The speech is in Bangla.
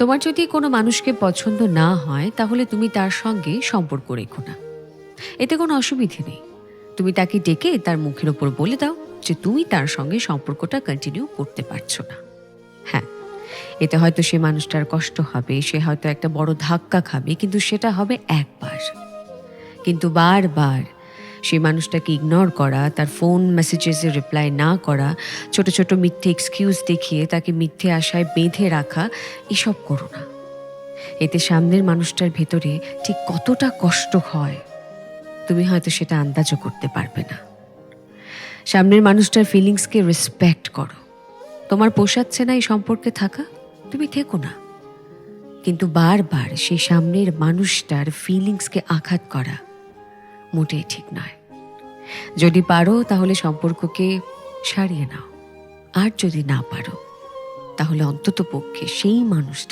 তোমার যদি কোনো মানুষকে পছন্দ না হয় তাহলে তুমি তার সঙ্গে সম্পর্ক রেখো না। এতে কোনো অসুবিধে নেই। তুমি তাকে ডেকে তার মুখের ওপর বলে দাও যে তুমি তার সঙ্গে সম্পর্কটা কন্টিনিউ করতে পারছো না। হ্যাঁ, এতে হয়তো সে মানুষটার কষ্ট হবে, সে হয়তো একটা বড় ধাক্কা খাবে, কিন্তু সেটা হবে একবার। কিন্তু বারবার সেই মানুষটাকে ইগনোর করা, তার ফোন মেসেজেসে রিপ্লাই না করা, ছোট ছোট মিথ্যে এক্সকিউজ দেখিয়ে তাকে মিথ্যে আশায় বেঁধে রাখা, এসব করো না। এতে সামনের মানুষটার ভেতরে ঠিক কতটা কষ্ট হয় তুমি হয়তো সেটা আন্দাজও করতে পারবে না। সামনের মানুষটার ফিলিংসকে রেসপেক্ট করো। তোমার পোষাচ্ছে না এই সম্পর্কে থাকা, তুমি থেকো না। কিন্তু বারবার সেই সামনের মানুষটার ফিলিংসকে আঘাত করা মোটেই ঠিক নয়। যদি পারো তাহলে সম্পর্ককে সারিয়ে নাও, আর যদি না পারো তাহলে অন্তত পক্ষে সেই মানুষটা